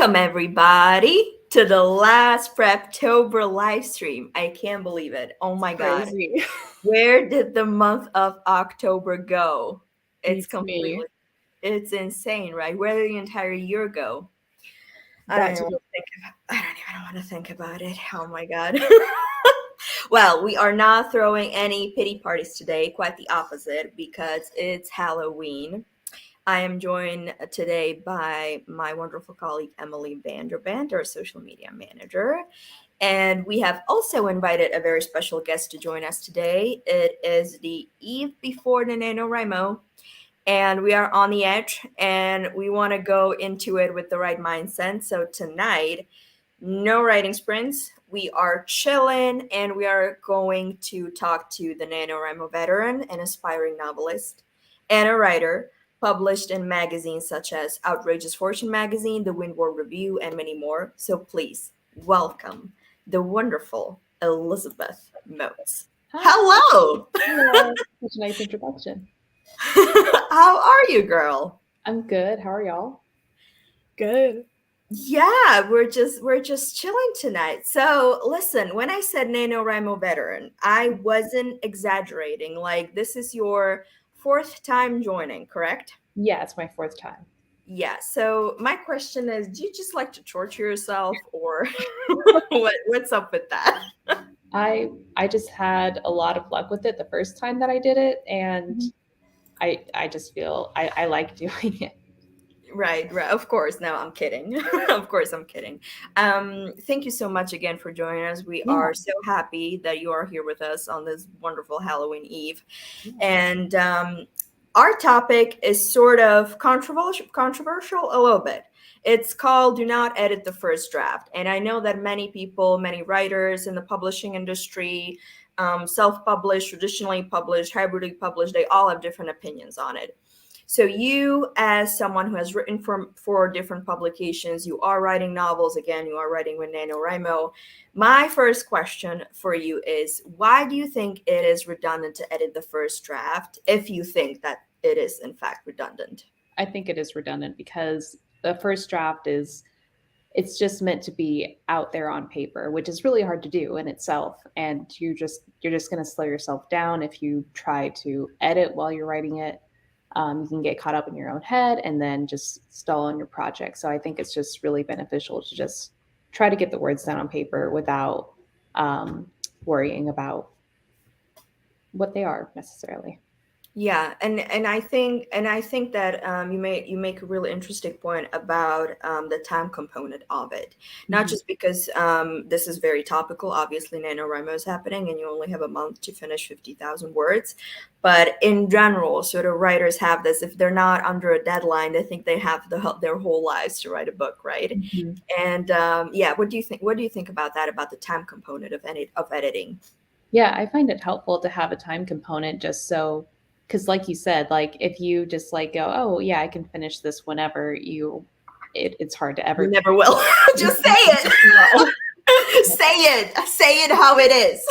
Welcome, everybody, to the last Preptober live stream. I can't believe it. Oh my God. Crazy. Where did the month of October go? It's Beats me. completely, it's insane, right? Where did the entire year go? I don't That even too. want to think about it. Oh my God. Well, we are not throwing any pity parties today, quite the opposite, because it's Halloween. I am joined today by my wonderful colleague Emily Vanderband, our social media manager. And we have also invited a very special guest to join us today. It is the eve before the NaNoWriMo, and we are on the edge and we want to go into it with the right mindset. So tonight, no writing sprints. We are chilling and we are going to talk to the NaNoWriMo veteran, an aspiring novelist, and a writer published in magazines such as Outrageous Fortune magazine, the Windward Review, and many more. So please welcome the wonderful Elizabeth Motes. Hi. Hello! Hello. Such a nice introduction. How are you, girl? I'm good. How are y'all? Good. Yeah, we're just chilling tonight. So listen, when I said NaNoWriMo veteran, I wasn't exaggerating. Like, this is your fourth time joining, correct? Yeah, it's my fourth time. Yeah. So my question is, do you just like to torture yourself, or what's up with that? I just had a lot of luck with it the first time that I did it, and I just feel I like doing it. Right. Of course. No, I'm kidding. Of course, I'm kidding. Thank you so much again for joining us. We Yeah. are so happy that you are here with us on this wonderful Halloween Eve. And our topic is sort of controversial a little bit. It's called Do Not Edit the First Draft. And I know that many people, many writers in the publishing industry, self-published, traditionally published, hybridly published, they all have different opinions on it. So you, as someone who has written for different publications, you are writing novels. Again, you are writing with NaNoWriMo. My first question for you is, why do you think it is redundant to edit the first draft, if you think that it is in fact redundant? I think it is redundant because the first draft it's just meant to be out there on paper, which is really hard to do in itself. And you're just going to slow yourself down if you try to edit while you're writing it. You can get caught up in your own head and then just stall on your project. So I think it's just really beneficial to just try to get the words down on paper without worrying about what they are necessarily. Yeah, and I think that you make a really interesting point about the time component of it. Not just because this is very topical. Obviously, NaNoWriMo is happening, and you only have a month to finish 50,000 words. But in general, sort of writers have this: if they're not under a deadline, they think they have their whole lives to write a book, right? And yeah, what do you think? What do you think about that? About the time component of editing? Yeah, I find it helpful to have a time component just so. Because like you said, like if you just like go, oh yeah, I can finish this whenever it's hard to ever. You never will. Just say it. Say it how it is.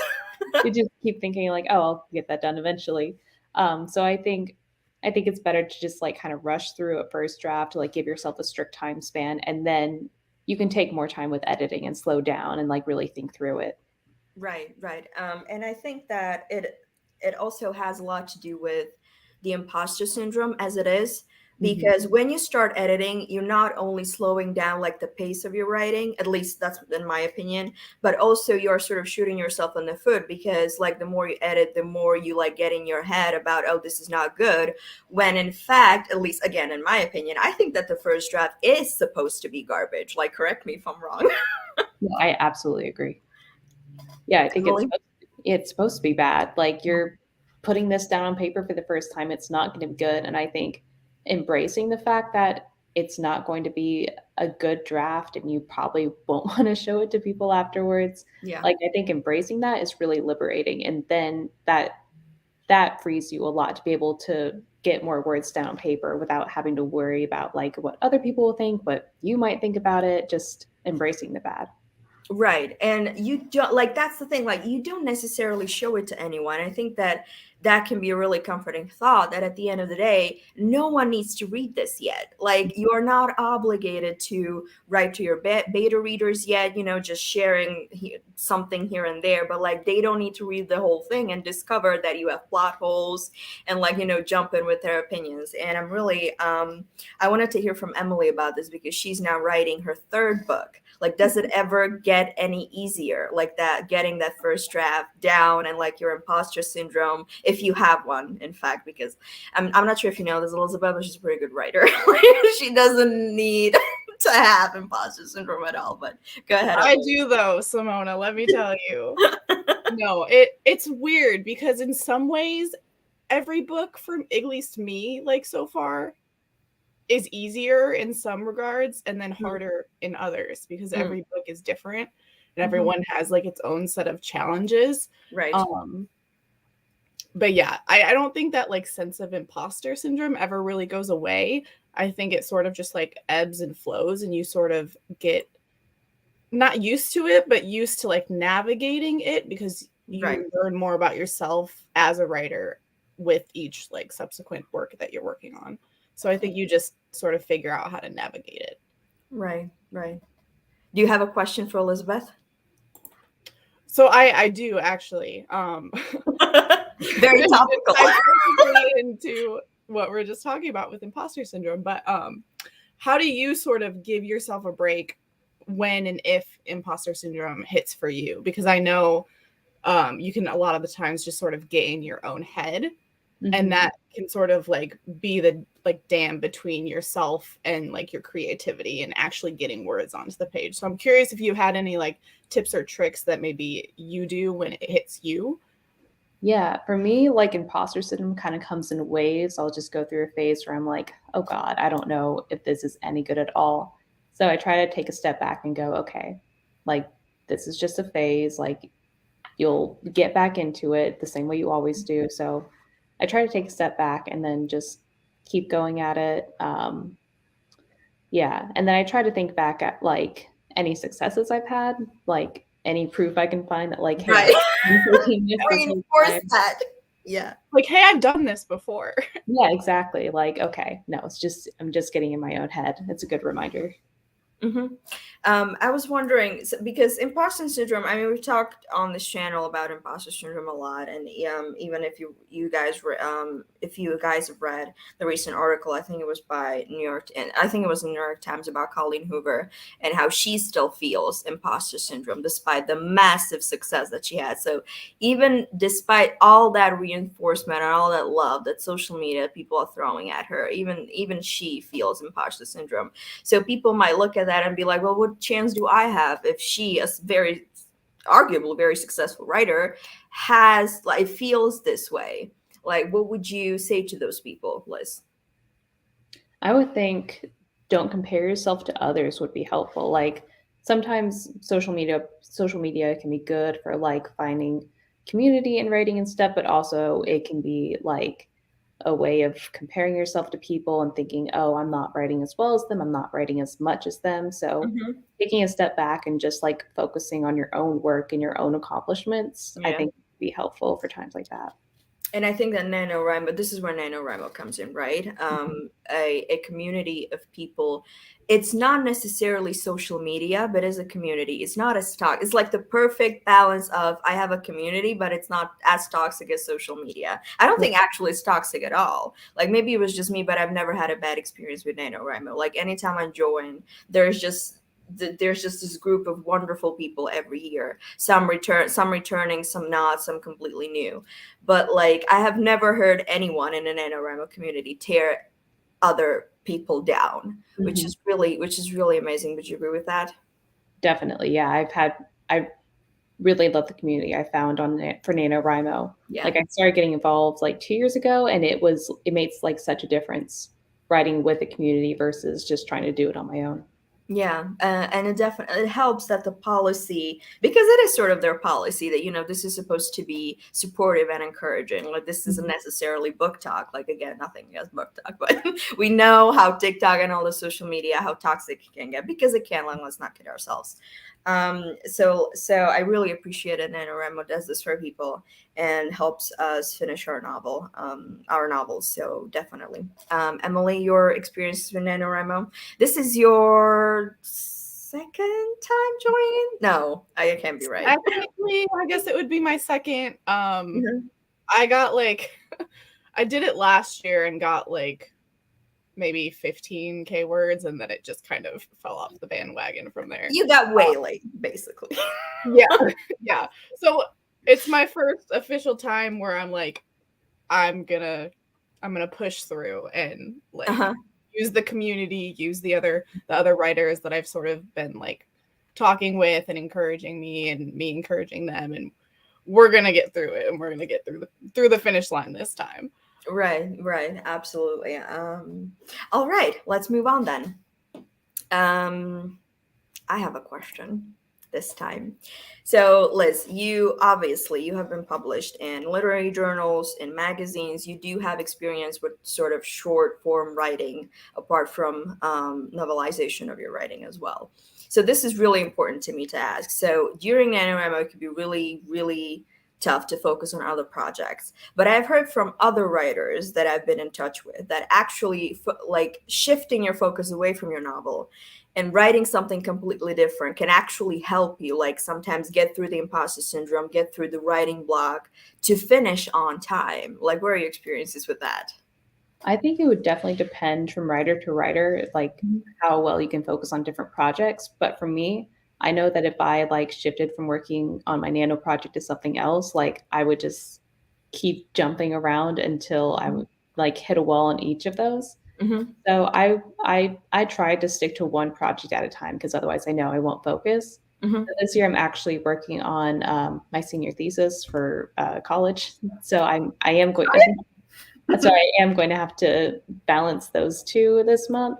You just keep thinking like, oh, I'll get that done eventually. So I think it's better to just like kind of rush through a first draft to like give yourself a strict time span, and then you can take more time with editing and slow down and like really think through it. Right. And I think that it also has a lot to do with the imposter syndrome, as it is, because when you start editing, you're not only slowing down like the pace of your writing, at least that's in my opinion, but also you're sort of shooting yourself in the foot, because like the more you edit, the more you like get in your head about, oh, this is not good, when in fact, at least again in my opinion, I think that the first draft is supposed to be garbage. Like, correct me if I'm wrong. Yeah, I absolutely agree. Yeah, I think it's supposed to be bad. Like you're putting this down on paper for the first time, it's not going to be good. And I think embracing the fact that it's not going to be a good draft and you probably won't want to show it to people afterwards. Yeah. Like I think embracing that is really liberating. And then that frees you a lot to be able to get more words down on paper without having to worry about like what other people will think, what you might think about it, just embracing the bad. Right. And you don't, like, that's the thing, like you don't necessarily show it to anyone. I think that that can be a really comforting thought that at the end of the day, no one needs to read this yet. Like, you're not obligated to write to your beta readers yet, just sharing something here and there, but like they don't need to read the whole thing and discover that you have plot holes and like, jump in with their opinions. And I'm really, I wanted to hear from Emily about this because she's now writing her third book. Like, does it ever get any easier, like that, getting that first draft down and like your imposter syndrome, if you have one, in fact, because I'm not sure if you know this, Elizabeth, but she's a pretty good writer. She doesn't need to have imposter syndrome at all, but go ahead. I do though, Simona, let me tell you. No, it's weird because in some ways, every book, from at least me, like so far, is easier in some regards and then harder in others because every book is different and everyone has like its own set of challenges. Right. But yeah, I don't think that like sense of imposter syndrome ever really goes away. I think it sort of just like ebbs and flows and you sort of get not used to it, but used to like navigating it because you learn more about yourself as a writer with each like subsequent work that you're working on. So I think you just sort of figure out how to navigate it. Right. Do you have a question for Elizabeth? So I do actually. Very topical. Into what we're just talking about with imposter syndrome, but how do you sort of give yourself a break when and if imposter syndrome hits for you? Because I know you can a lot of the times just sort of get in your own head. And that can sort of like be the like dam between yourself and like your creativity and actually getting words onto the page. So I'm curious if you had any like tips or tricks that maybe you do when it hits you. Yeah, for me, like imposter syndrome kind of comes in waves. I'll just go through a phase where I'm like, oh God, I don't know if this is any good at all. So I try to take a step back and go, okay, like this is just a phase. Like you'll get back into it the same way you always do. So I try to take a step back and then just keep going at it. Yeah. And then I try to think back at like any successes I've had, like any proof I can find that like, hey, reinforce that. Yeah. Like, hey, I've done this before. Yeah, exactly. Like, okay, no, it's just, I'm just getting in my own head. It's a good reminder. I was wondering, because imposter syndrome, I mean, we've talked on this channel about imposter syndrome a lot, and even if you guys have read the recent article, I think it was by New York, and I think it was the New York Times, about Colleen Hoover and how she still feels imposter syndrome despite the massive success that she had. So even despite all that reinforcement and all that love that social media people are throwing at her, even she feels imposter syndrome. So people might look at that and be like, well, what chance do I have if she, a very arguably very successful writer, feels this way? Like, what would you say to those people, Liz? I would think don't compare yourself to others would be helpful. Like sometimes social media can be good for like finding community and writing and stuff, but also it can be like a way of comparing yourself to people and thinking, oh, I'm not writing as well as them. I'm not writing as much as them. So taking a step back and just like focusing on your own work and your own accomplishments, I think would be helpful for times like that. And I think that NaNoWriMo, this is where NaNoWriMo comes in, right? A community of people. It's not necessarily social media, but as a community. It's not as toxic. It's like the perfect balance of I have a community, but it's not as toxic as social media. I don't think actually it's toxic at all. Like maybe it was just me, but I've never had a bad experience with NaNoWriMo. Like anytime I join, there's just this group of wonderful people every year, some returning, some not, some completely new. But like I have never heard anyone in an NaNoWriMo community tear other people down, which is really amazing. Would you agree with that? Definitely. Yeah. I really love the community I found for NaNoWriMo. Yeah. Like I started getting involved like 2 years ago, and it makes like such a difference writing with the community versus just trying to do it on my own. Yeah, and it helps that the policy, because it is sort of their policy that, this is supposed to be supportive and encouraging. Like this isn't necessarily book talk. Like again, nothing against book talk, but we know how TikTok and all the social media, how toxic it can get, because it can. Let's not kid ourselves. So I really appreciate it. NaNoWriMo does this for people and helps us finish our novels. So definitely, Emily, your experience with NaNoWriMo. This is your second time joining? No, I can't be right. Technically, I guess it would be my second. Mhm. I got like, I did it last year and got like maybe 15K words, and then it just kind of fell off the bandwagon from there. You got way late, basically. Yeah, yeah. So it's my first official time where I'm like, I'm gonna push through and like use the community, use the other writers that I've sort of been like talking with and encouraging me, and me encouraging them, and we're gonna get through it, and we're gonna get through the finish line this time. Right, absolutely. All right, let's move on then. I have a question this time. So, Liz, you have been published in literary journals, in magazines. You do have experience with sort of short form writing, apart from novelization of your writing as well. So, this is really important to me to ask. So, during NaNoWriMo, it could be really, really tough to focus on other projects. But I've heard from other writers that I've been in touch with that actually like shifting your focus away from your novel and writing something completely different can actually help you, like sometimes get through the imposter syndrome, get through the writing block to finish on time. Like, what are your experiences with that? I think it would definitely depend from writer to writer, like how well you can focus on different projects. But for me, I know that if I like shifted from working on my nano project to something else, like I would just keep jumping around until I would like hit a wall on each of those. Mm-hmm. So I tried to stick to one project at a time because otherwise I know I won't focus. Mm-hmm. So this year I'm actually working on my senior thesis for college. So I am going. So I am going to have to balance those two this month.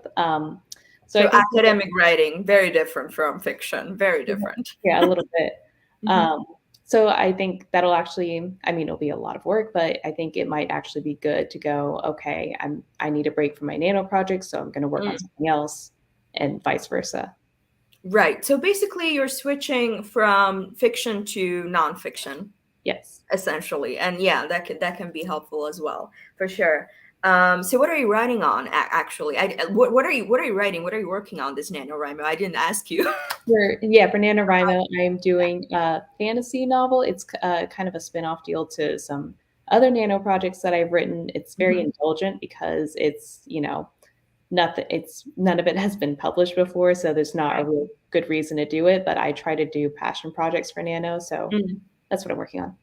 So So I think academic writing, very different from fiction, very different. yeah, a little bit. So I think that'll actually, I mean, it'll be a lot of work, but I think it might actually be good to go, okay, I need a break from my nano project, so I'm going to work on something else, and vice versa. Right. So basically, you're switching from fiction to nonfiction. Yes. Essentially, and yeah, that can be helpful as well, for sure. So what are you writing on actually? What are you writing? What are you working on this NaNoWriMo? I didn't ask you. For NaNoWriMo, I'm doing a fantasy novel. It's kind of a spin-off deal to some other nano projects that I've written. It's very indulgent because it's, none of it has been published before, so there's not a real good reason to do it, but I try to do passion projects for nano, so that's what I'm working on.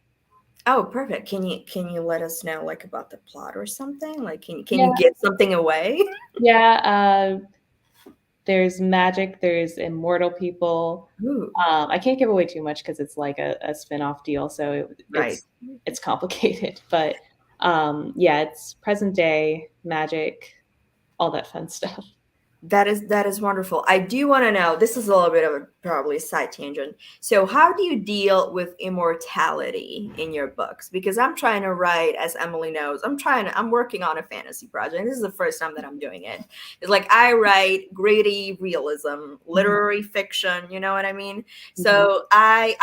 Oh, perfect. Can you let us know like about the plot or something? Like can you give something away? Yeah, there's magic, there's immortal people. I can't give away too much because it's like a spin-off deal, so it's complicated. But yeah, it's present day magic, all that fun stuff. That is wonderful. I do want to know, this is a little bit of a probably side tangent. So how do you deal with immortality in your books? Because I'm trying to write, as Emily knows, I'm working on a fantasy project. This is the first time that I'm doing it. It's like I write gritty realism, literary fiction, you know what I mean? So I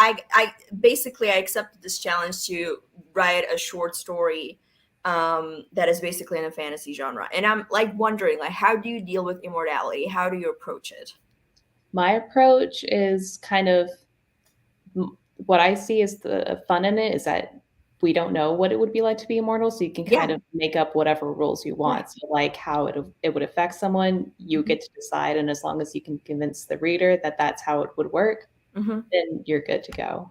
basically I accepted this challenge to write a short story that is basically in a fantasy genre. And I'm like wondering, like, how do you deal with immortality? How do you approach it? My approach is kind of what I see as the fun in it is that we don't know what it would be like to be immortal, so you can kind of make up whatever rules you want. So like how it would affect someone, you get to decide, and as long as you can convince the reader that that's how it would work, then you're good to go.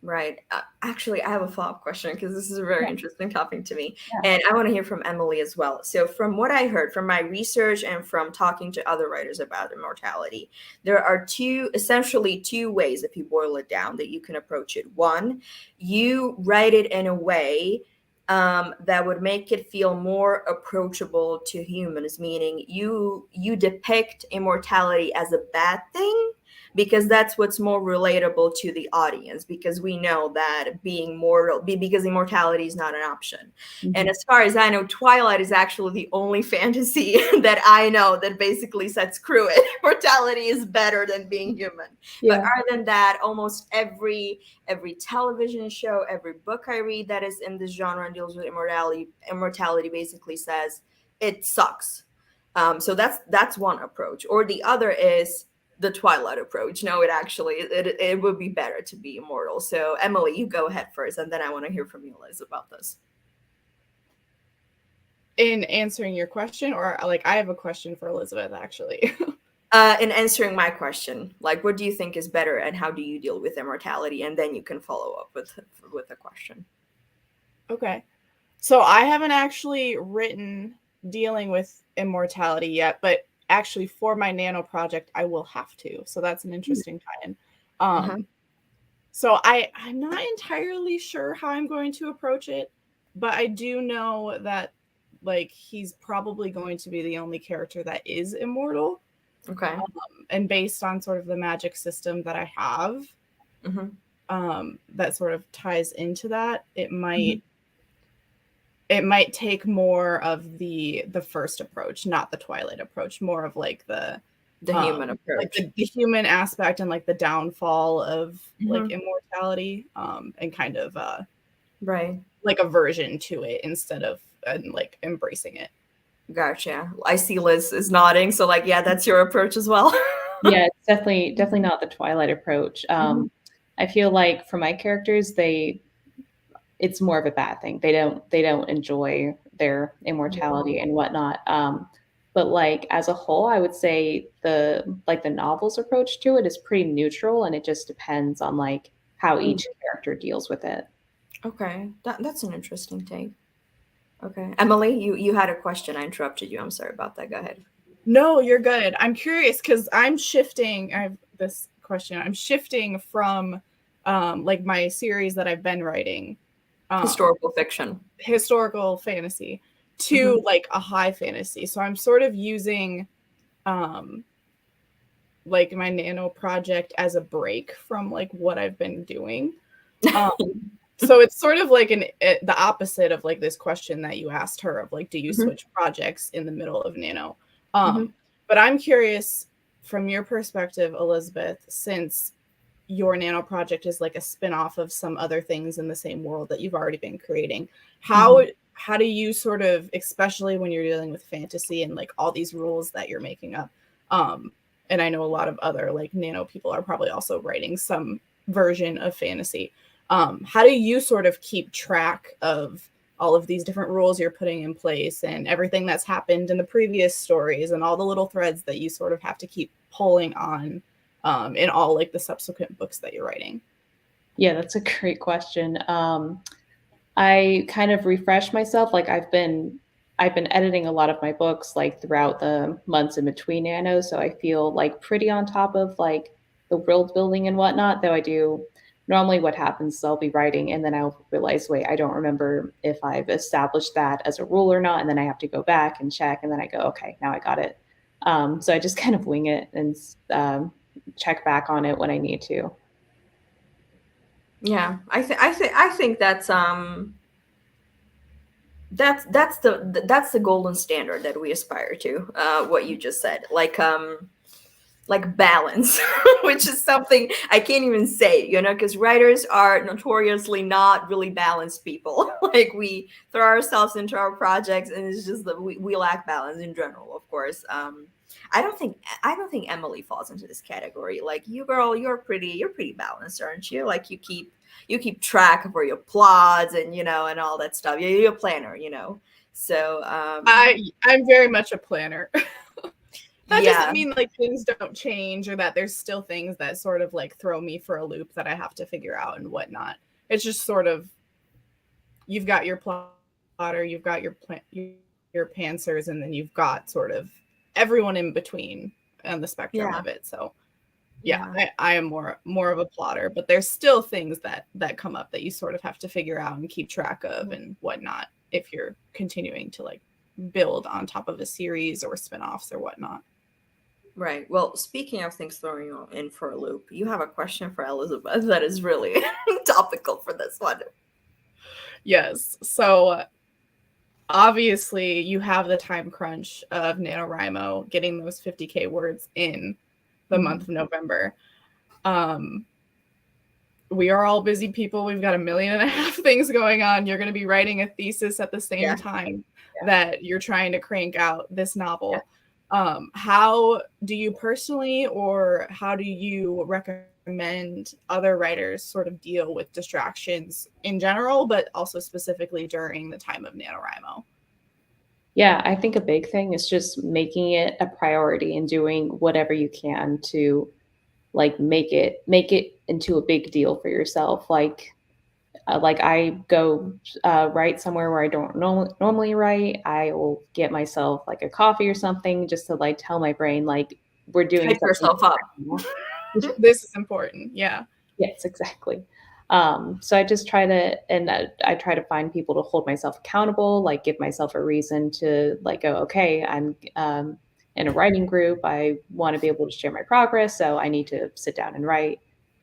Right. Actually, I have a follow-up question because this is a very interesting topic to me. And I want to hear from Emily as well. So from what I heard from my research and from talking to other writers about immortality, there are essentially two ways, if you boil it down, that you can approach it. One, you write it in a way that would make it feel more approachable to humans, meaning you depict immortality as a bad thing, because that's what's more relatable to the audience, because we know that being mortal, because immortality is not an option. And as far as I know, Twilight is actually the only fantasy that I know that basically said, screw it, mortality is better than being human. Yeah. But other than that, almost every television show, every book I read that is in this genre and deals with immortality basically says it sucks. So that's one approach. Or the other is the Twilight approach. No, it would be better to be immortal. So Emily, you go ahead first, and then I want to hear from you, Liz, about this. In answering your question, or like I have a question for Elizabeth actually. In answering my question, like, what do you think is better, and how do you deal with immortality? And then you can follow up with a question. Okay. So I haven't actually written dealing with immortality yet, but actually for my nano project, I will have to. So that's an interesting tie-in. So I'm not entirely sure how I'm going to approach it, but I do know that like he's probably going to be the only character that is immortal. Okay. And based on sort of the magic system that I have, that sort of ties into that, it might take more of the first approach, not the Twilight approach, more of like the human approach, like the human aspect and like the downfall of like immortality, and kind of right, like aversion to it instead of like embracing it. Gotcha. I see Liz is nodding, so like, yeah, that's your approach as well. Yeah, it's definitely not the Twilight approach. I feel like for my characters, it's more of a bad thing. They don't enjoy their immortality and whatnot. But like as a whole, I would say the novel's approach to it is pretty neutral, and it just depends on like how each character deals with it. Okay, that's an interesting take. Okay, Emily, you had a question. I interrupted you. I'm sorry about that. Go ahead. No, you're good. I'm curious because I'm shifting. I have this question. I'm shifting from like my series that I've been writing, historical fiction, historical fantasy, to like a high fantasy. So I'm sort of using like my nano project as a break from like what I've been doing. So it's sort of like the opposite of like this question that you asked her of like, do you switch projects in the middle of nano? But I'm curious from your perspective, Elizabeth, since your nano project is like a spin-off of some other things in the same world that you've already been creating, how do you sort of, especially when you're dealing with fantasy and like all these rules that you're making up, and I know a lot of other like nano people are probably also writing some version of fantasy, how do you sort of keep track of all of these different rules you're putting in place and everything that's happened in the previous stories and all the little threads that you sort of have to keep pulling on in all like the subsequent books that you're writing? Yeah, that's a great question. I kind of refresh myself. Like I've been editing a lot of my books like throughout the months in between nano, so I feel like pretty on top of like the world building and whatnot. Though I do normally what happens is I'll be writing and then I'll realize, wait, I don't remember if I've established that as a rule or not, and then I have to go back and check, and then I go, okay, now I got it. So I just kind of wing it and check back on it when I need to. Yeah, I think that's the golden standard that we aspire to. What you just said, like balance, which is something I can't even say, because writers are notoriously not really balanced people. Like we throw ourselves into our projects, and it's just that we lack balance in general. Of course, I don't think Emily falls into this category. Like you, girl, you're pretty balanced, aren't you? Like you keep track of where your plots and and all that stuff. You're a planner, So I'm very much a planner. That yeah. doesn't mean like things don't change or that there's still things that sort of like throw me for a loop that I have to figure out and whatnot. It's just sort of, you've got your plotter, you've got your pantsers, and then you've got sort of everyone in between on the spectrum of it. So I am more of a plotter, but there's still things that come up that you sort of have to figure out and keep track of and whatnot if you're continuing to like build on top of a series or spinoffs or whatnot. Right. Well, speaking of things throwing you in for a loop, you have a question for Elizabeth that is really topical for this one. Yes. So obviously you have the time crunch of NaNoWriMo getting those 50K words in the month of November. We are all busy people. We've got 1.5 million things going on. You're going to be writing a thesis at the same time that you're trying to crank out this novel. How do you personally, or how do you recommend other writers sort of deal with distractions in general, but also specifically during the time of NaNoWriMo? Yeah, I think a big thing is just making it a priority and doing whatever you can to like make it into a big deal for yourself. Like I go write somewhere where I don't normally write. I will get myself like a coffee or something just to like tell my brain like we're doing Hype something yourself up. now. This is important. Yeah. Yes, exactly. So I just try to, and I try to find people to hold myself accountable, like give myself a reason to like go, okay, I'm in a writing group. I want to be able to share my progress, so I need to sit down and write.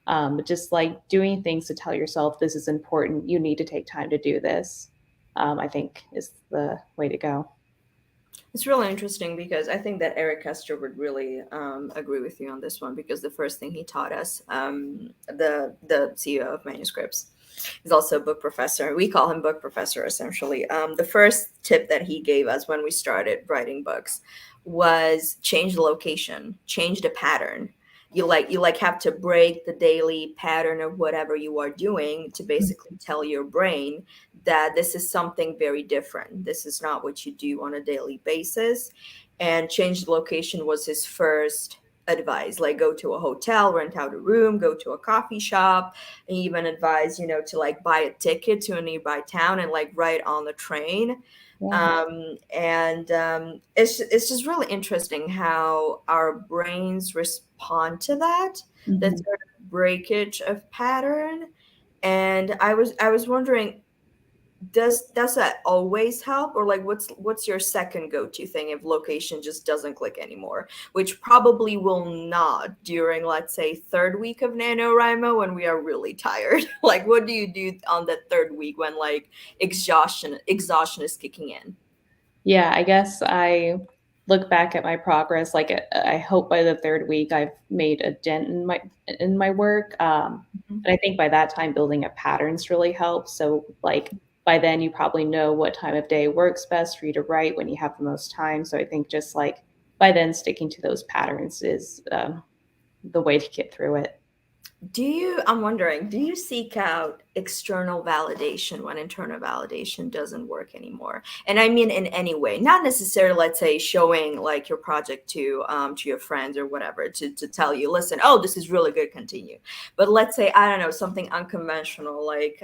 But just like doing things to tell yourself this is important. You need to take time to do this. I think is the way to go. It's really interesting because I think that Eric Kester would really agree with you on this one, because the first thing he taught us, the CEO of manuscripts, is also a book professor. We call him book professor essentially. The first tip that he gave us when we started writing books was change the location, change the pattern. You have to break the daily pattern of whatever you are doing to basically tell your brain that this is something very different. This is not what you do on a daily basis. And change the location was his first advice. Like, go to a hotel, rent out a room, go to a coffee shop, and even advise, to like buy a ticket to a nearby town and like write on the train. Yeah. It's just really interesting how our brains respond to that Mhm. sort of breakage of pattern. And I was wondering, does that always help, or like what's your second go-to thing if location just doesn't click anymore, which probably will not during, let's say, third week of NaNoWriMo when we are really tired? Like, what do you do on that third week when like exhaustion is kicking in? Yeah, I guess I look back at my progress. Like I hope by the third week I've made a dent in my work. And I think by that time building up patterns really helps. So like by then you probably know what time of day works best for you to write when you have the most time. So I think just like by then sticking to those patterns is the way to get through it. I'm wondering, do you seek out external validation when internal validation doesn't work anymore? And I mean in any way, not necessarily, let's say, showing like your project to your friends or whatever to tell you, listen, oh, this is really good, continue. But let's say, I don't know, something unconventional, like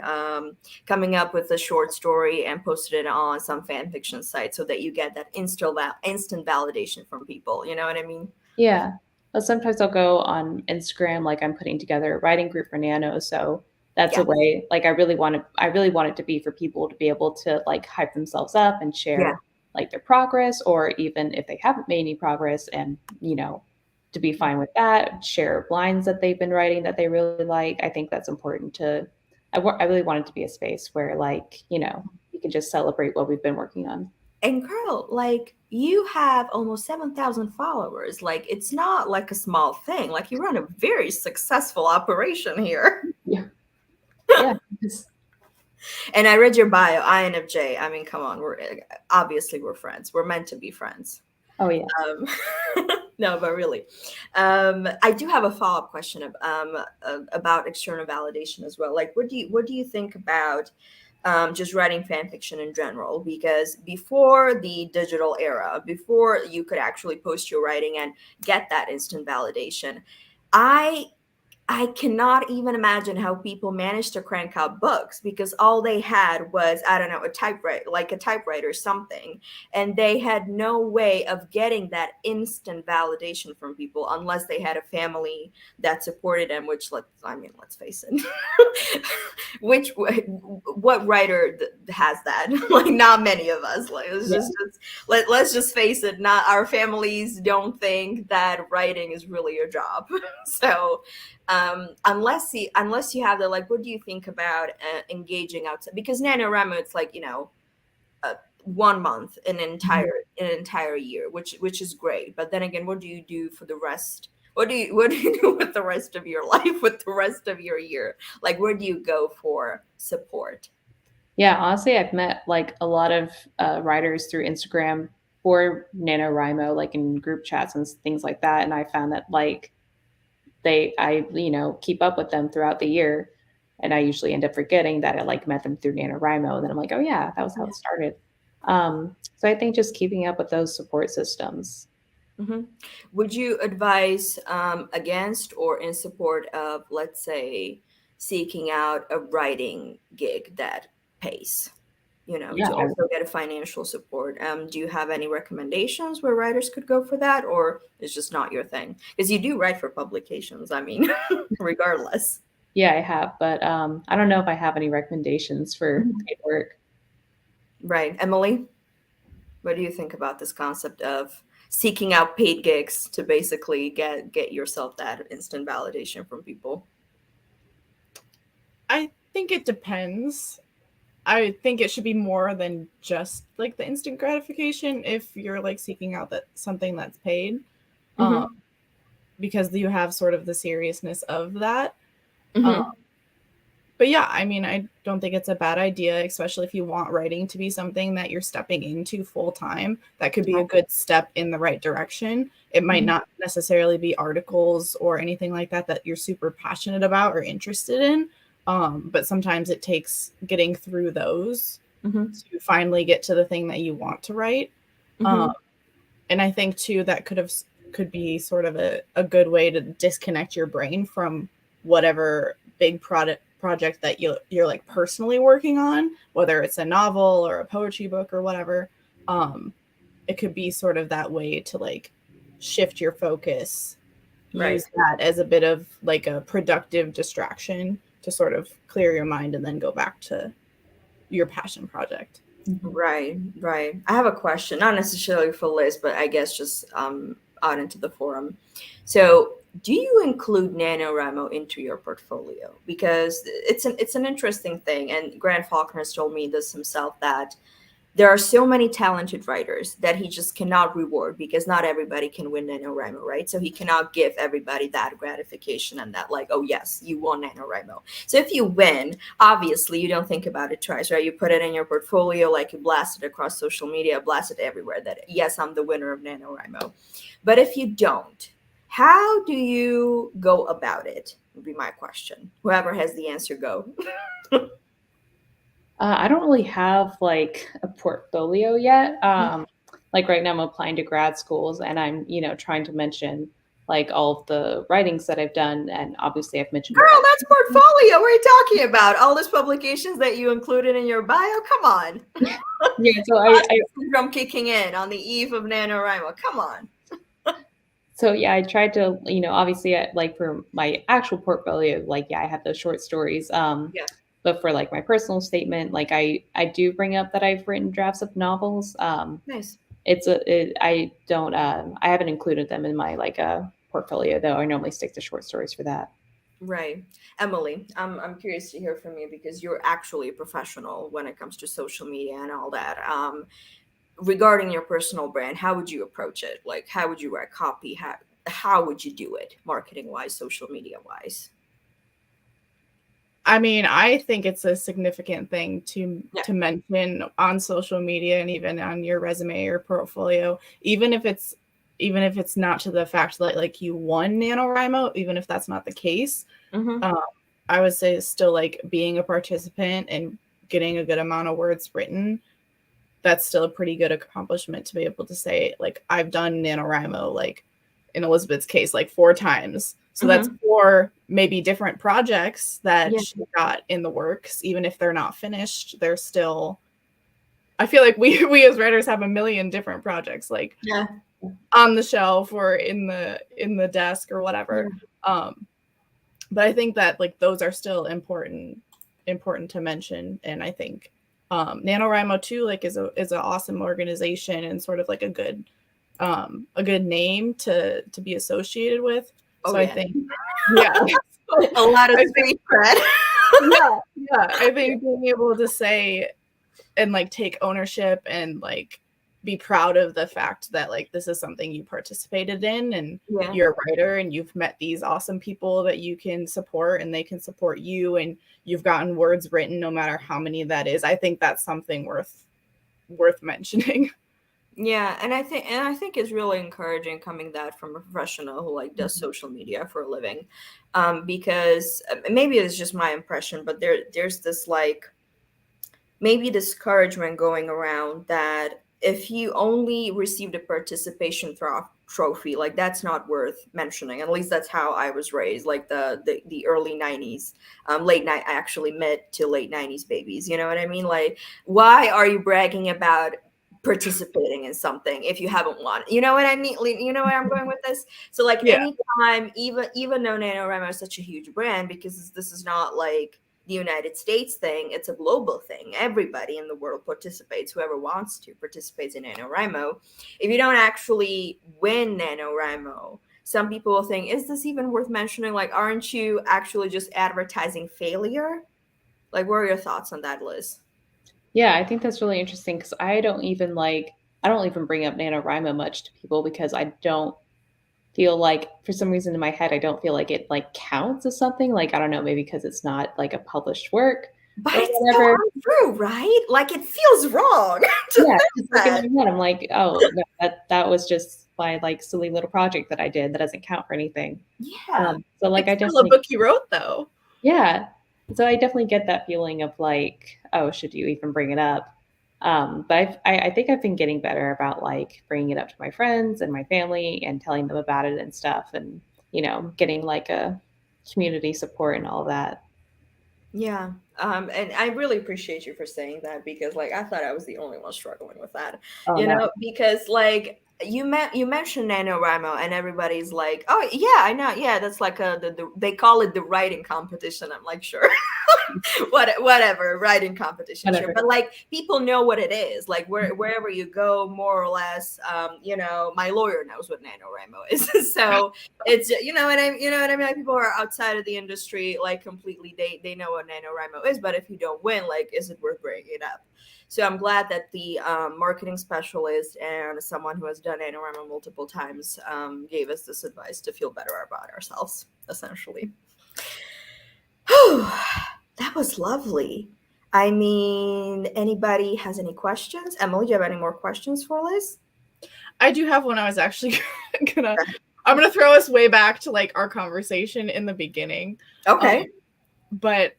coming up with a short story and posted it on some fan fiction site so that you get that instant validation from people. You know what I mean? Yeah. But sometimes I'll go on Instagram, like I'm putting together a writing group for Nano. So that's a Yeah. way, like I really want it to be for people to be able to like hype themselves up and Yeah. share like their progress, or even if they haven't made any progress and, to be fine with that, share lines that they've been writing that they really like. I think that's important I really want it to be a space where like, you can just celebrate what we've been working on. And girl, like, you have almost 7,000 followers. Like, it's not like a small thing. Like, you run a very successful operation here. Yeah. Yeah. And I read your bio, INFJ. I mean, come on, we're friends. We're meant to be friends. Oh yeah. Um, no, but really, I do have a follow-up question about external validation as well. Like, what do you think about just writing fan fiction in general? Because before the digital era, before you could actually post your writing and get that instant validation, I I cannot even imagine how people managed to crank out books, because all they had was, I don't know, a typewriter, like a typewriter or something. And they had no way of getting that instant validation from people unless they had a family that supported them, which, let's face it. What writer has that? Like, not many of us. Like, let's just face it, not our families don't think that writing is really a job. So unless you have the, like, what do you think about engaging outside? Because NaNoWriMo, it's like, 1 month, an entire year, which is great. But then again, what do you do for the rest? What do you do with the rest of your life, with the rest of your year? Like, where do you go for support? Yeah, honestly, I've met like a lot of writers through Instagram or NaNoWriMo, like in group chats and things like that. And I found that like I keep up with them throughout the year. And I usually end up forgetting that I like met them through NaNoWriMo. And then I'm like, oh yeah, that was how it started. So I think just keeping up with those support systems. Mm-hmm. Would you advise against or in support of, let's say, seeking out a writing gig that pays, Yeah, to also get a financial support? Do you have any recommendations where writers could go for that, or it's just not your thing? Because you do write for publications, I mean, regardless. yeah, I have, but I don't know if I have any recommendations for paid work. Right. Emily, what do you think about this concept of seeking out paid gigs to basically get yourself that instant validation from people? I think it depends. I think it should be more than just like the instant gratification if you're like seeking out that something that's paid, Mm-hmm. because you have sort of the seriousness of that. Mm-hmm. But yeah, I mean, I don't think it's a bad idea, especially if you want writing to be something that you're stepping into full time. That could be a good step in the right direction. It might not necessarily be articles or anything like that that you're super passionate about or interested in. But sometimes it takes getting through those Mm-hmm. to finally get to the thing that you want to write. Mm-hmm. And I think too that could be sort of a good way to disconnect your brain from whatever big project that you're like personally working on, whether it's a novel or a poetry book or whatever. It could be sort of that way to like shift your focus, Right. use that as a bit of like a productive distraction to sort of clear your mind and then go back to your passion project. Right, right. I have a question, not necessarily for Liz, but I guess just out into the forum. So, do you include NaNoWriMo into your portfolio? Because it's an interesting thing, and Grant Faulkner has told me this himself, that there are so many talented writers that he just cannot reward, because not everybody can win NaNoWriMo, right? So he cannot give everybody that gratification and that, like, oh yes, you won NaNoWriMo. So if you win, obviously you don't think about it twice, right? You put it in your portfolio, like you blast it across social media, blast it everywhere that, yes, I'm the winner of NaNoWriMo. But if you don't, how do you go about it? Would be my question. Whoever has the answer, go. I don't really have like a portfolio yet. Like right now, I'm applying to grad schools, and I'm trying to mention like all of the writings that I've done, and obviously I've mentioned. Girl, that's portfolio. What are you talking about? All those publications that you included in your bio? Come on. Yeah, so I syndrome kicking in on the eve of NaNoWriMo. Come on. So yeah, I tried to, obviously, like for my actual portfolio, like yeah, I have those short stories. Yeah. But for like my personal statement, like I do bring up that I've written drafts of novels. Nice. I don't I haven't included them in my like portfolio though. I normally stick to short stories for that. Right. Emily, I'm curious to hear from you, because you're actually a professional when it comes to social media and all that. Regarding your personal brand, how would you approach it? Like, how would you write copy? How would you do it, marketing wise, social media wise? I mean, I think it's a significant thing to mention on social media and even on your resume or portfolio, even if it's not to the fact that like you won NaNoWriMo, even if that's not the case. I would say still like being a participant and getting a good amount of words written, that's still a pretty good accomplishment to be able to say, like, I've done NaNoWriMo, like in Elizabeth's case, like 4 times. So that's Mhm. 4 maybe different projects that Yeah. she got in the works. Even if they're not finished, they're still, I feel like we as writers have a million different projects, like Yeah. on the shelf or in the desk or whatever. But I think that like those are still important to mention. And I think NaNoWriMo too, like is an awesome organization and sort of like a good name to be associated with. Oh, So I yeah. think, yeah. A lot of I think, street cred. yeah, I think being able to say and like take ownership and like be proud of the fact that like this is something you participated in and Yeah. you're a writer and you've met these awesome people that you can support and they can support you and you've gotten words written no matter how many that is. I think that's something worth mentioning. Yeah, and I think it's really encouraging coming that from a professional who like does social media for a living, because maybe it's just my impression, but there's this like maybe discouragement going around that if you only received a participation trophy, like that's not worth mentioning. At least that's how I was raised, like the early 90s, late night, actually mid to late 90s babies. You know what I mean? Like, why are you bragging about participating in something if you haven't won? You know what I mean? You know where I'm going with this? So like Yeah. anytime, even though NaNoWriMo is such a huge brand, because this is not like the United States thing, it's a global thing. Everybody in the world participates. Whoever wants to participates in NaNoWriMo. If you don't actually win NaNoWriMo, some people will think, is this even worth mentioning? Like, aren't you actually just advertising failure? Like, what are your thoughts on that, Liz? Yeah, I think that's really interesting because I don't even bring up NaNoWriMo much to people because I don't feel like, for some reason in my head, I don't feel like it like counts as something. Like, I don't know, maybe because it's not like a published work But or it's so whatever. untrue, right? Like, it feels wrong to Yeah, think it's like in that. my head, I'm like, oh, no, that was just my like silly little project that I did that doesn't count for anything. Yeah. So like It's I still a definitely, book you wrote though. yeah. So I definitely get that feeling of like, oh, should you even bring it up? But I think I've been getting better about like bringing it up to my friends and my family and telling them about it and stuff, and getting like a community support and all of that. Yeah. And I really appreciate you for saying that, because like I thought I was the only one struggling with that. Oh no, Because like you mentioned NaNoWriMo and everybody's like, "Oh, yeah, I know. Yeah, that's like they call it the writing competition." I'm like, "Sure." Whatever, writing competition, sure. whatever. But like people know what it is. Like wherever you go, more or less, my lawyer knows what NaNoWriMo is. So it's you know what I mean. Like people who are outside of the industry, like completely, they know what NaNoWriMo is. But if you don't win, like, is it worth bringing it up? So I'm glad that the marketing specialist and someone who has done NaNoWriMo multiple times gave us this advice to feel better about ourselves, essentially. That was lovely. I mean, anybody has any questions? Emily, do you have any more questions for Liz? I do have one. I was actually I'm gonna throw us way back to like our conversation in the beginning. Okay. But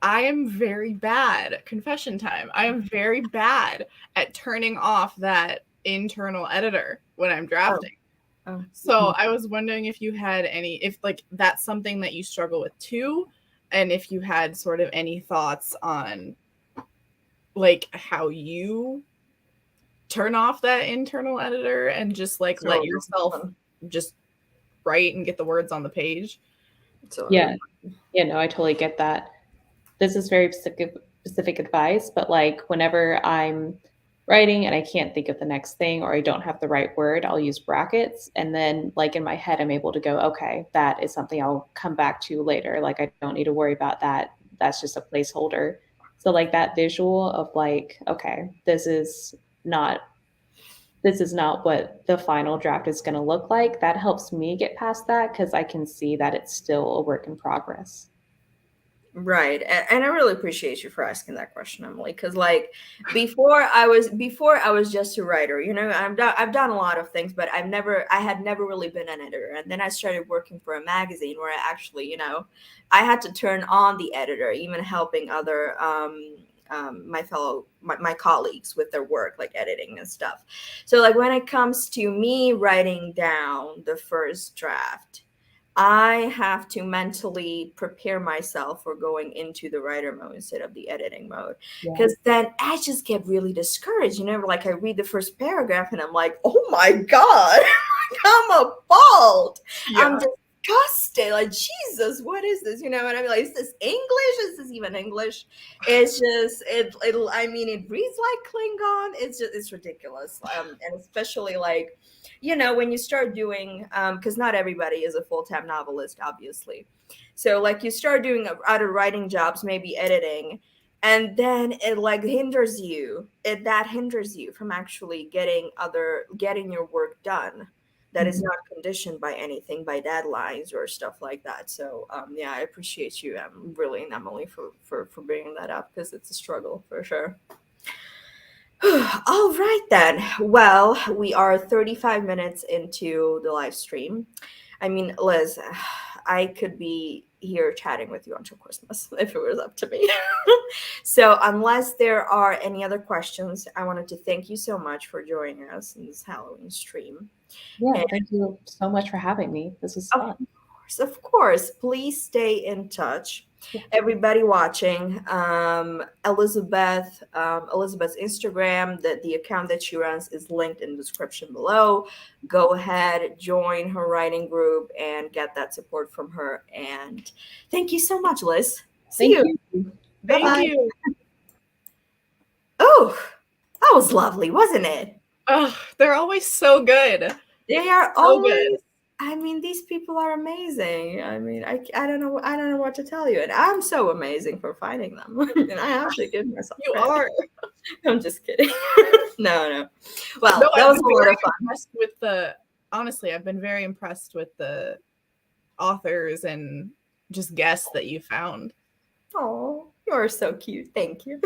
I am very bad, confession time. I am very bad at turning off that internal editor when I'm drafting. Oh. So I was wondering if you had if like that's something that you struggle with too, and if you had sort of any thoughts on like how you turn off that internal editor and just like let yourself just write and get the words on the page. Yeah, no, I totally get that. This is very specific advice, but like whenever I'm writing and I can't think of the next thing or I don't have the right word, I'll use brackets. And then like in my head, I'm able to go, okay, that is something I'll come back to later. Like I don't need to worry about that. That's just a placeholder. So like that visual of like, okay, this is not what the final draft is going to look like. That helps me get past that because I can see that it's still a work in progress. Right. And I really appreciate you for asking that question, Emily, because like before I was just a writer. I've done a lot of things, but I had never really been an editor. And then I started working for a magazine where I actually, I had to turn on the editor, even helping other my colleagues with their work, like editing and stuff. So like when it comes to me writing down the first draft, I have to mentally prepare myself for going into the writer mode instead of the editing mode. Yeah. Because then I just get really discouraged. Like I read the first paragraph and I'm like, oh my God, I'm appalled. I'm disgusted. Like, Jesus, what is this? You know what I mean? Like, is this English? Is this even English? It's just, I mean, it reads like Klingon. It's ridiculous. And especially like, when you start doing, because not everybody is a full-time novelist, obviously. So like you start doing other writing jobs, maybe editing, and then it like hinders you. That hinders you from actually getting your work done. That is not conditioned by anything, by deadlines or stuff like that. So yeah, I appreciate you, really, and Emily, for bringing that up, because it's a struggle for sure. All right, then. Well, we are 35 minutes into the live stream. I mean, Liz, I could be here chatting with you until Christmas if it was up to me. So, unless there are any other questions, I wanted to thank you so much for joining us in this Halloween stream. Yeah, thank you so much for having me. This is fun. Of course. Please stay in touch. Yeah. Everybody watching, Elizabeth's Instagram, the account that she runs is linked in the description below. Go ahead, join her writing group, and get that support from her. And thank you so much, Liz. See you. Thank you. Oh, that was lovely, wasn't it? Oh, they're always so good. They are always good. I mean, these people are amazing. I mean, I don't know what to tell you. And I'm so amazing for finding them. And I have to give myself credit. Are. I'm just kidding. No. Well, that was a lot of fun. Honestly, I've been very impressed with the authors and just guests that you found. Oh, you're so cute. Thank you.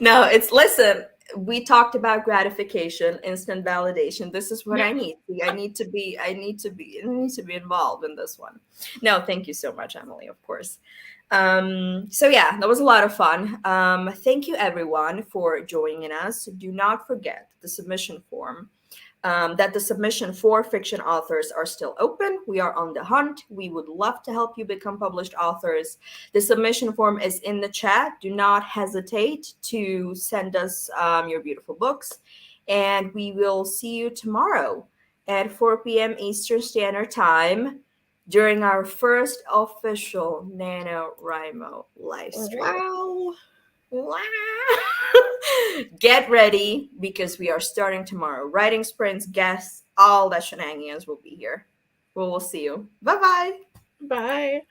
No, listen, we talked about gratification, instant validation. This is what I need. I need to be involved in this one. No, thank you so much, Emily, of course. So yeah, that was a lot of fun. Thank you everyone for joining us. Do not forget the submission form. That the submission for fiction authors are still open. We are on the hunt. We would love to help you become published authors. The submission form is in the chat. Do not hesitate to send us your beautiful books. And we will see you tomorrow at 4 p.m. Eastern Standard Time during our first official NaNoWriMo live stream. Wow. Get ready, because we are starting tomorrow. Writing sprints, guests, all that shenanigans will be here. We'll see you. Bye-bye. Bye.